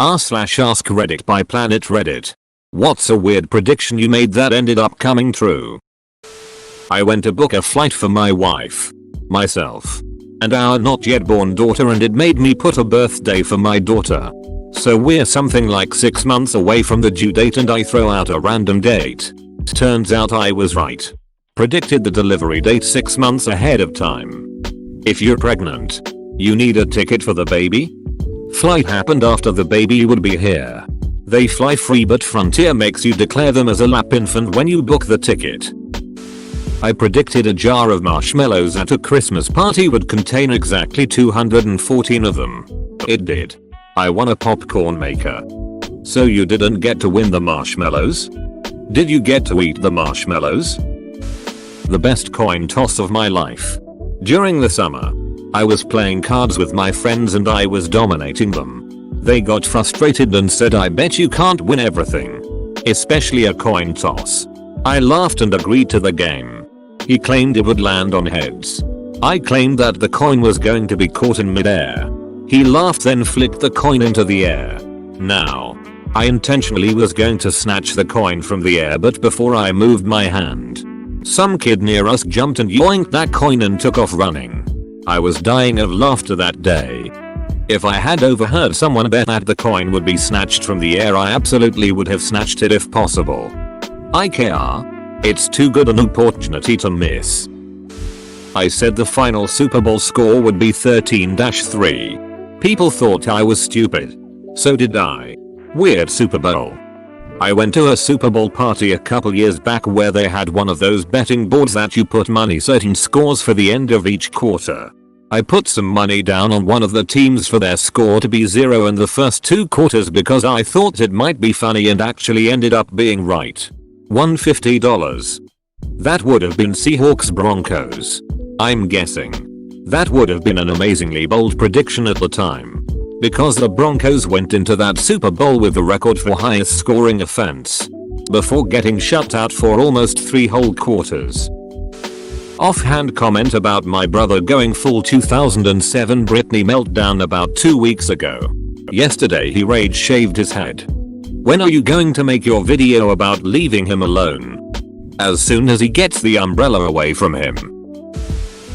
r/AskReddit by Planet Reddit. What's a weird prediction you made that ended up coming true? I went to book a flight for my wife, myself, and our not yet born daughter, and it made me put a birthday for my daughter. So we're something like 6 months away from the due date and I throw out a random date. Turns out I was right. Predicted the delivery date 6 months ahead of time. If you're pregnant, you need a ticket for the baby? Flight happened after the baby would be here. They fly free, but Frontier makes you declare them as a lap infant when you book the ticket. I predicted a jar of marshmallows at a Christmas party would contain exactly 214 of them. It did. I won a popcorn maker. So you didn't get to win the marshmallows? Did you get to eat the marshmallows? The best coin toss of my life. During the summer, I was playing cards with my friends and I was dominating them. They got frustrated and said, "I bet you can't win everything, especially a coin toss." I laughed and agreed to the game. He claimed it would land on heads. I claimed that the coin was going to be caught in midair. He laughed, then flicked the coin into the air. Now, I intentionally was going to snatch the coin from the air, but before I moved my hand, some kid near us jumped and yoinked that coin and took off running. I was dying of laughter that day. If I had overheard someone bet that the coin would be snatched from the air, I absolutely would have snatched it if possible. It's too good an opportunity to miss. I said the final Super Bowl score would be 13-3. People thought I was stupid. So did I. Weird Super Bowl. I went to a Super Bowl party a couple years back where they had one of those betting boards that you put money certain scores for the end of each quarter. I put some money down on one of the teams for their score to be 0 in the first 2 quarters because I thought it might be funny, and actually ended up being right. Won $50. That would have been Seahawks Broncos. I'm guessing. That would have been an amazingly bold prediction at the time, because the Broncos went into that Super Bowl with the record for highest scoring offense, before getting shut out for almost 3 whole quarters. Offhand comment about my brother going full 2007 Britney meltdown about 2 weeks ago. Yesterday he rage shaved his head. When are you going to make your video about leaving him alone? As soon as he gets the umbrella away from him.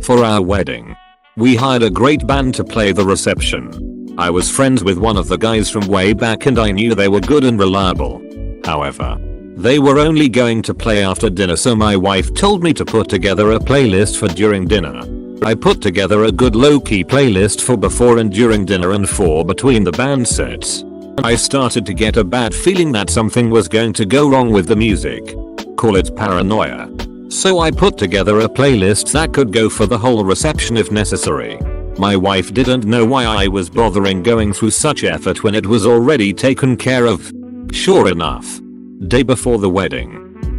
For our wedding, we hired a great band to play the reception. I was friends with one of the guys from way back and I knew they were good and reliable. However, they were only going to play after dinner, so my wife told me to put together a playlist for during dinner. I put together a good low-key playlist for before and during dinner and for between the band sets. I started to get a bad feeling that something was going to go wrong with the music. Call it paranoia. So I put together a playlist that could go for the whole reception if necessary. My wife didn't know why I was bothering going through such effort when it was already taken care of. Sure enough, day before the wedding,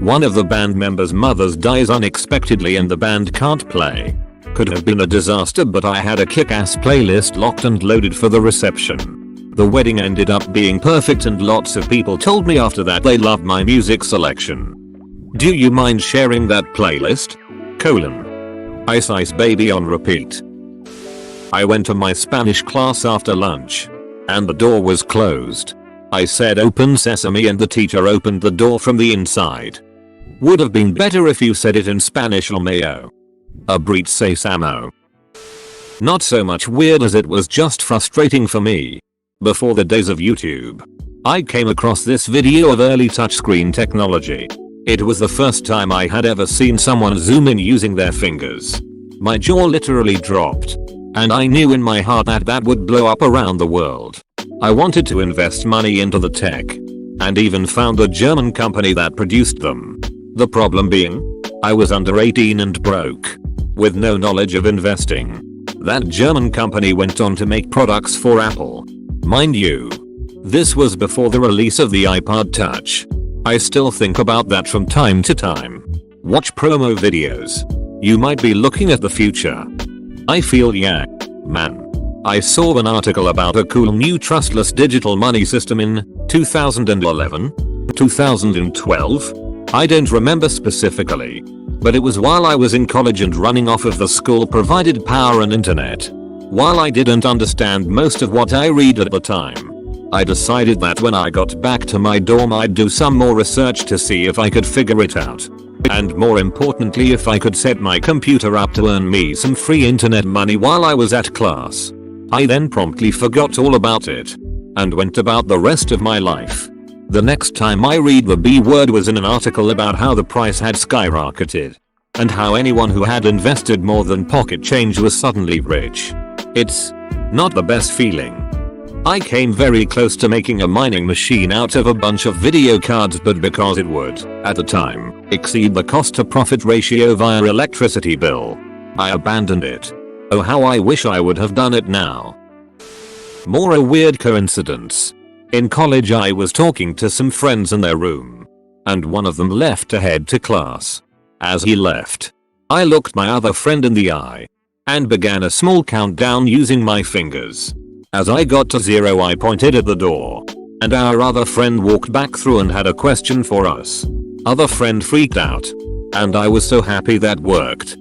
one of the band members' mothers dies unexpectedly and the band can't play. Could have been a disaster, but I had a kick-ass playlist locked and loaded for the reception. The wedding ended up being perfect and lots of people told me after that they loved my music selection. Do you mind sharing that playlist? Ice Ice Baby on repeat. I went to my Spanish class after lunch, and the door was closed. I said "Open sesame" and the teacher opened the door from the inside. Would have been better if you said it in Spanish or mayo. Abrit sesamo. Not so much weird as it was just frustrating for me. Before the days of YouTube, I came across this video of early touchscreen technology. It was the first time I had ever seen someone zoom in using their fingers. My jaw literally dropped, and I knew in my heart that that would blow up around the world. I wanted to invest money into the tech, and even found a German company that produced them. The problem being, I was under 18 and broke, with no knowledge of investing. That German company went on to make products for Apple. Mind you, this was before the release of the iPod Touch. I still think about that from time to time. Watch promo videos. You might be looking at the future. I feel man. I saw an article about a cool new trustless digital money system in 2011? 2012? I don't remember specifically, but it was while I was in college and running off of the school provided power and internet. While I didn't understand most of what I read at the time, I decided that when I got back to my dorm I'd do some more research to see if I could figure it out. And more importantly, if I could set my computer up to earn me some free internet money while I was at class. I then promptly forgot all about it and went about the rest of my life. The next time I read the B word was in an article about how the price had skyrocketed and how anyone who had invested more than pocket change was suddenly rich. It's not the best feeling. I came very close to making a mining machine out of a bunch of video cards, but because it would, at the time, exceed the cost to profit ratio via electricity bill, I abandoned it. Oh, how I wish I would have done it now. More a weird coincidence. In college I was talking to some friends in their room, and one of them left to head to class. As he left, I looked my other friend in the eye and began a small countdown using my fingers. As I got to 0 I pointed at the door, and our other friend walked back through and had a question for us. Other friend freaked out, and I was so happy that worked.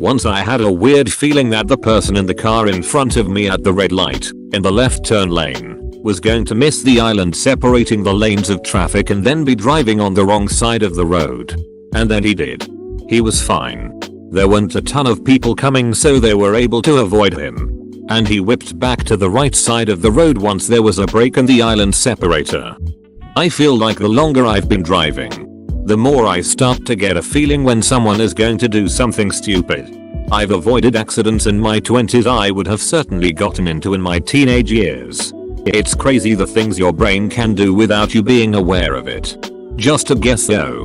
Once I had a weird feeling that the person in the car in front of me at the red light, in the left turn lane, was going to miss the island separating the lanes of traffic and then be driving on the wrong side of the road. And then he did. He was fine. There weren't a ton of people coming, so they were able to avoid him. And he whipped back to the right side of the road once there was a break in the island separator. I feel like the longer I've been driving, the more I start to get a feeling when someone is going to do something stupid. I've avoided accidents in my 20s I would have certainly gotten into in my teenage years. It's crazy the things your brain can do without you being aware of it. Just a guess though.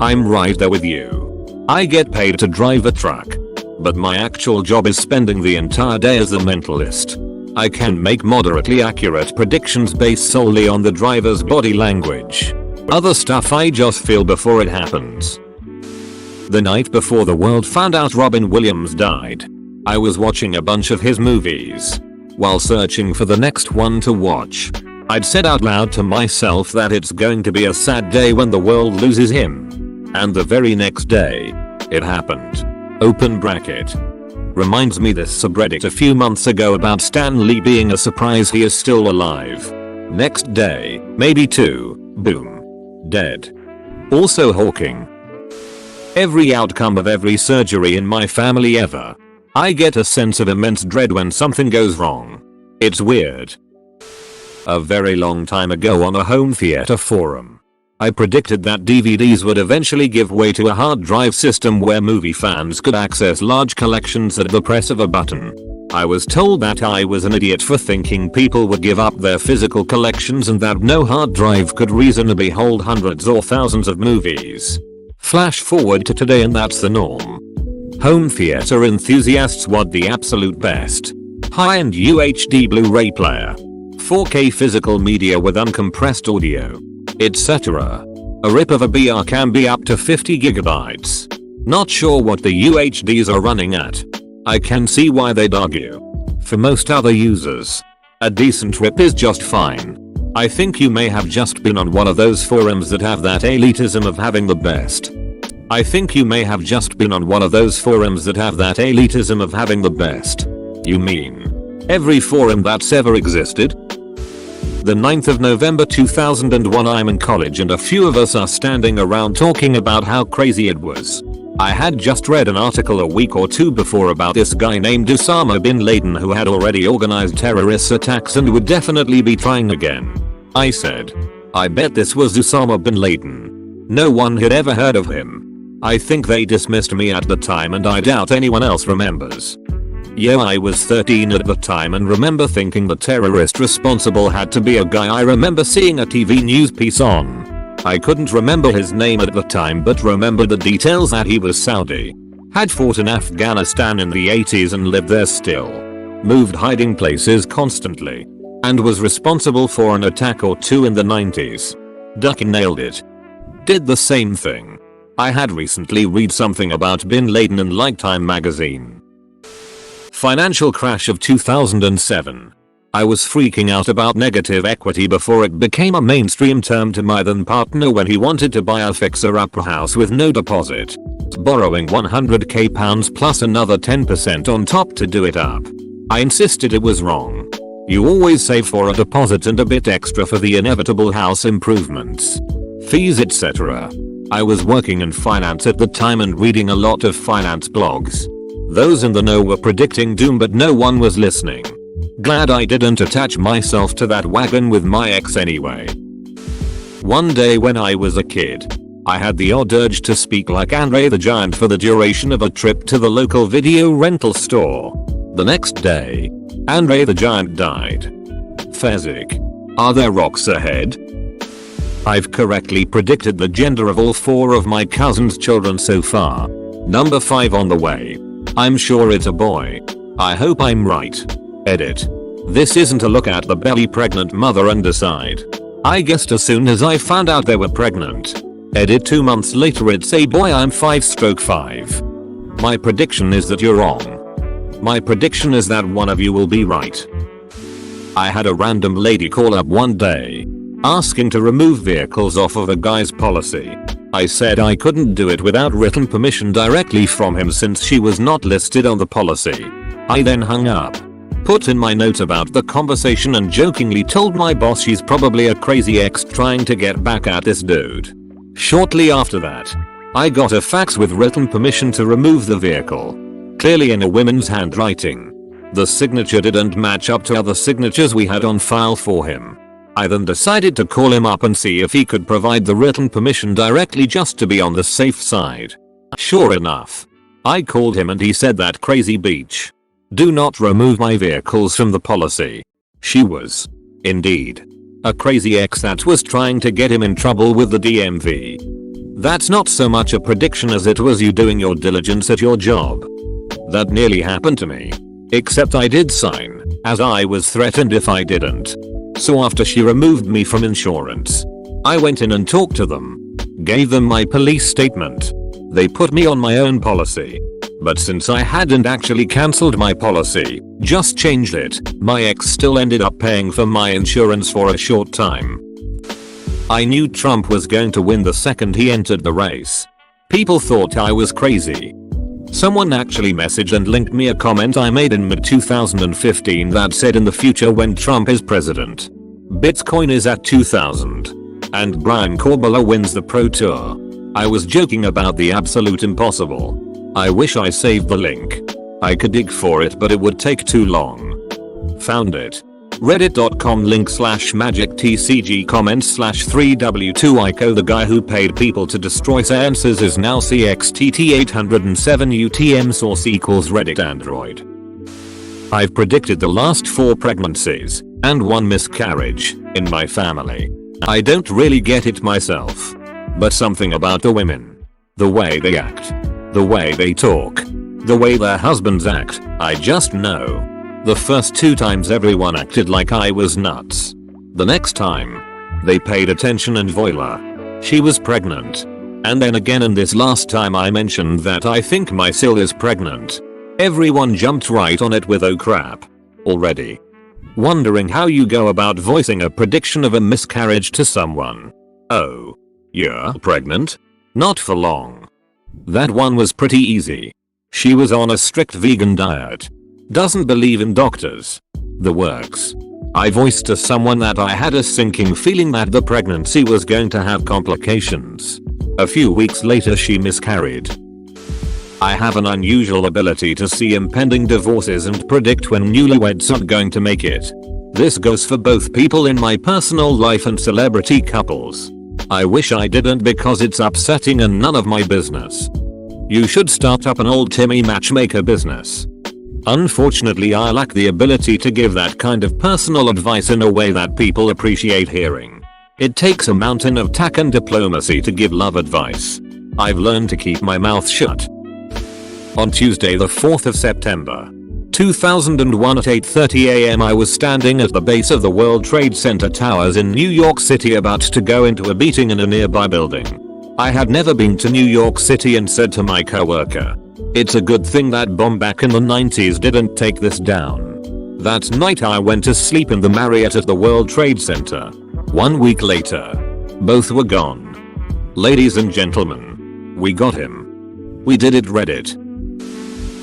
I'm right there with you. I get paid to drive a truck, but my actual job is spending the entire day as a mentalist. I can make moderately accurate predictions based solely on the driver's body language. Other stuff I just feel before it happens. The night before the world found out Robin Williams died, I was watching a bunch of his movies. While searching for the next one to watch, I'd said out loud to myself that it's going to be a sad day when the world loses him. And the very next day, it happened. Open bracket. Reminds me this subreddit a few months ago about Stan Lee being a surprise he is still alive. Next day, maybe 2, boom. Dead. Also Hawking. Every outcome of every surgery in my family ever, I get a sense of immense dread when something goes wrong. It's weird. A very long time ago on a home theater forum, I predicted that DVDs would eventually give way to a hard drive system where movie fans could access large collections at the press of a button. I was told that I was an idiot for thinking people would give up their physical collections and that no hard drive could reasonably hold hundreds or thousands of movies. Flash forward to today and that's the norm. Home theater enthusiasts want the absolute best. High-end UHD Blu-ray player, 4K physical media with uncompressed audio, etc. A rip of a BR can be up to 50 gigabytes. Not sure what the UHDs are running at. I can see why they'd argue. For most other users, a decent rip is just fine. I think you may have just been on one of those forums that have that elitism of having the best. You mean every forum that's ever existed? The 9th of November 2001, I'm in college and a few of us are standing around talking about how crazy it was. I had just read an article a week or two before about this guy named Osama bin Laden who had already organized terrorist attacks and would definitely be trying again. I said, I bet this was Osama bin Laden. No one had ever heard of him. I think they dismissed me at the time and I doubt anyone else remembers. Yeah, I was 13 at the time and remember thinking the terrorist responsible had to be a guy I remember seeing a TV news piece on. I couldn't remember his name at the time but remember the details that he was Saudi, had fought in Afghanistan in the 80s and lived there still, moved hiding places constantly, and was responsible for an attack or two in the 90s. Ducking nailed it. Did the same thing. I had recently read something about bin Laden in Lifetime magazine. Financial crash of 2007. I was freaking out about negative equity before it became a mainstream term to my then partner when he wanted to buy a fixer-upper house with no deposit, borrowing £100k plus another 10% on top to do it up. I insisted it was wrong. You always save for a deposit and a bit extra for the inevitable house improvements, fees, etc. I was working in finance at the time and reading a lot of finance blogs. Those in the know were predicting doom, but no one was listening. Glad I didn't attach myself to that wagon with my ex anyway. One day when I was a kid, I had the odd urge to speak like Andre the Giant for the duration of a trip to the local video rental store. The next day, Andre the Giant died. Fezzik. Are there rocks ahead? I've correctly predicted the gender of all 4 of my cousin's children so far. Number 5 on the way. I'm sure it's a boy. I hope I'm right. Edit. This isn't a look at the belly pregnant mother and decide. I guessed as soon as I found out they were pregnant. Edit 2 months later it's a boy. I'm 5/5. My prediction is that you're wrong. My prediction is that one of you will be right. I had a random lady call up one day, asking to remove vehicles off of a guy's policy. I said I couldn't do it without written permission directly from him since she was not listed on the policy. I then hung up, put in my note about the conversation and jokingly told my boss she's probably a crazy ex trying to get back at this dude. Shortly after that, I got a fax with written permission to remove the vehicle. Clearly in a woman's handwriting. The signature didn't match up to other signatures we had on file for him. I then decided to call him up and see if he could provide the written permission directly just to be on the safe side. Sure enough, I called him and he said that crazy beach. Do not remove my vehicles from the policy. She was, indeed, a crazy ex that was trying to get him in trouble with the DMV. That's not so much a prediction as it was you doing your diligence at your job. That nearly happened to me. Except I did sign, as I was threatened if I didn't. So after she removed me from insurance, I went in and talked to them. Gave them my police statement. They put me on my own policy. But since I hadn't actually cancelled my policy, just changed it, my ex still ended up paying for my insurance for a short time. I knew Trump was going to win the second he entered the race. People thought I was crazy. Someone actually messaged and linked me a comment I made in mid-2015 that said in the future when Trump is president, Bitcoin is at 2000. And Brian Corbella wins the Pro Tour. I was joking about the absolute impossible. I wish I saved the link. I could dig for it but it would take too long. Found it. Reddit.com link/magictcg comments/3w2ico. The guy who paid people to destroy sciences is now CXTT807 UTM. Source equals Reddit Android. I've predicted the last 4 pregnancies and 1 miscarriage in my family. I don't really get it myself. But something about the women. The way they act. The way they talk. The way their husbands act. I just know. The first 2 times everyone acted like I was nuts. The next time, they paid attention and voila, she was pregnant. And then again, and this last time I mentioned that I think my Sil is pregnant. Everyone jumped right on it with oh crap. Already. Wondering how you go about voicing a prediction of a miscarriage to someone. Oh. You're pregnant? Not for long. That one was pretty easy. She was on a strict vegan diet. Doesn't believe in doctors. The works. I voiced to someone that I had a sinking feeling that the pregnancy was going to have complications. A few weeks later she miscarried. I have an unusual ability to see impending divorces and predict when newlyweds are going to make it. This goes for both people in my personal life and celebrity couples. I wish I didn't because it's upsetting and none of my business. You should start up an old Timmy matchmaker business. Unfortunately I lack the ability to give that kind of personal advice in a way that people appreciate hearing. It takes a mountain of tact and diplomacy to give love advice. I've learned to keep my mouth shut. On Tuesday the 4th of September, 2001 at 8:30 am I was standing at the base of the World Trade Center towers in New York City about to go into a meeting in a nearby building. I had never been to New York City and said to my coworker, "It's a good thing that bomb back in the 90s didn't take this down." That night I went to sleep in the Marriott at the World Trade Center. 1 week later, both were gone. Ladies and gentlemen, we got him. We did it. Reddit.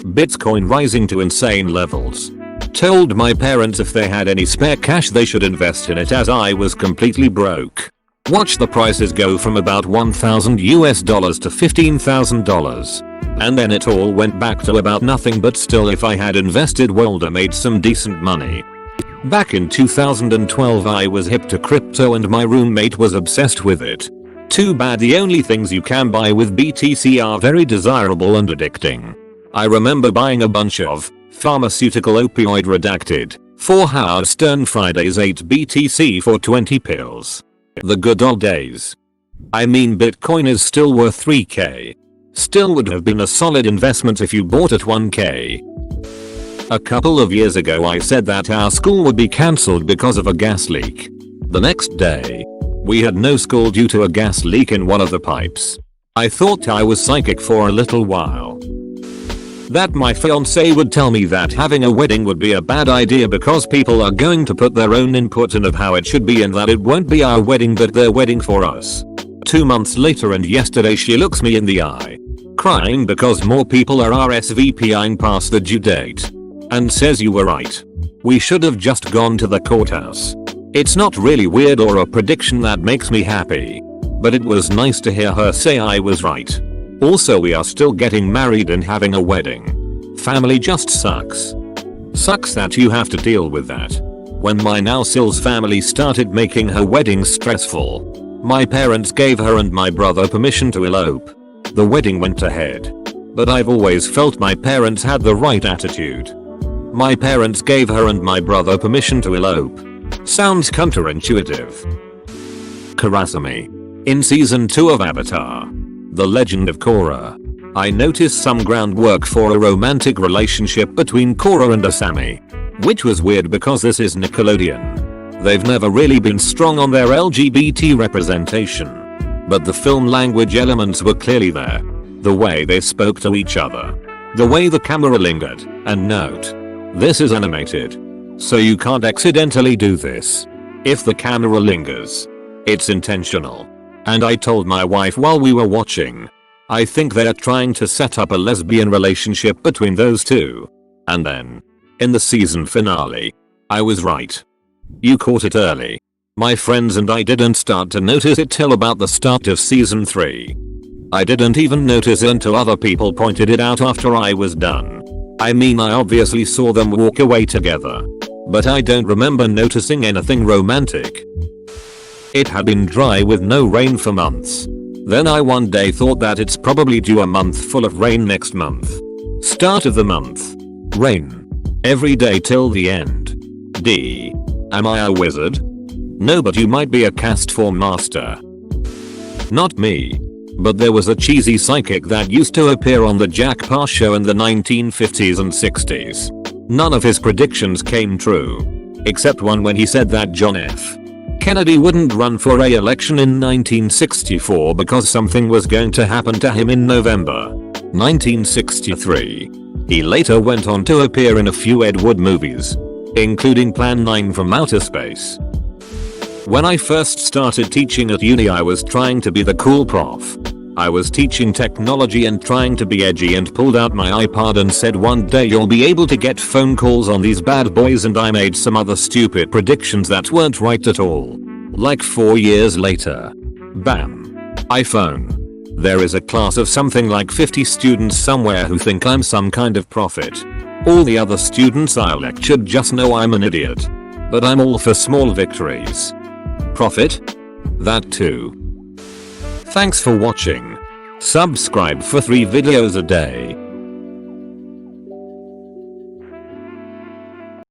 Bitcoin rising to insane levels. Told my parents if they had any spare cash they should invest in it as I was completely broke. Watched the prices go from about $1,000 to $15,000. And then it all went back to about nothing, but still if I had invested well I made some decent money. Back in 2012 I was hip to crypto and my roommate was obsessed with it. Too bad the only things you can buy with BTC are very desirable and addicting. I remember buying a bunch of pharmaceutical opioid redacted 4 Howard Stern Fridays 8 BTC for 20 pills. The good old days. I mean Bitcoin is still worth 3k. Still would have been a solid investment if you bought at 1k. A couple of years ago I said that our school would be cancelled because of a gas leak. The next day, we had no school due to a gas leak in one of the pipes. I thought I was psychic for a little while. That my fiance would tell me that having a wedding would be a bad idea because people are going to put their own input in of how it should be and that it won't be our wedding but their wedding for us. 2 months later and yesterday she looks me in the eye, crying because more people are RSVPing past the due date. And says you were right. We should have just gone to the courthouse. It's not really weird or a prediction that makes me happy. But it was nice to hear her say I was right. Also we are still getting married and having a wedding. Family just sucks. Sucks that you have to deal with that. When my now Sil's family started making her wedding stressful, my parents gave her and my brother permission to elope. The wedding went ahead. But I've always felt my parents had the right attitude. My parents gave her and my brother permission to elope. Sounds counterintuitive. Korrasami. In season 2 of Avatar: The Legend of Korra, I noticed some groundwork for a romantic relationship between Korra and Asami. Which was weird because this is Nickelodeon. They've never really been strong on their LGBT representation. But the film language elements were clearly there. The way they spoke to each other. The way the camera lingered, and note. This is animated. So you can't accidentally do this. If the camera lingers, it's intentional. And I told my wife while we were watching, I think they're trying to set up a lesbian relationship between those two. And then, in the season finale, I was right. You caught it early. My friends and I didn't start to notice it till about the start of season 3. I didn't even notice it until other people pointed it out after I was done. I mean I obviously saw them walk away together. But I don't remember noticing anything romantic. It had been dry with no rain for months. Then I one day thought that it's probably due a month full of rain next month. Start of the month. Rain. Every day till the end. D. Am I a wizard? No, but you might be a cast form master. Not me. But there was a cheesy psychic that used to appear on the Jack Parr show in the 1950s and 60s. None of his predictions came true. Except one when he said that John F. Kennedy wouldn't run for re-election in 1964 because something was going to happen to him in November 1963. He later went on to appear in a few Ed Wood movies, including Plan 9 from Outer Space. When I first started teaching at uni I was trying to be the cool prof. I was teaching technology and trying to be edgy and pulled out my iPod and said one day you'll be able to get phone calls on these bad boys, and I made some other stupid predictions that weren't right at all. Like 4 years later. Bam. iPhone. There is a class of something like 50 students somewhere who think I'm some kind of prophet. All the other students I lectured just know I'm an idiot. But I'm all for small victories. Profit? That too. Thanks for watching. Subscribe for 3 videos a day.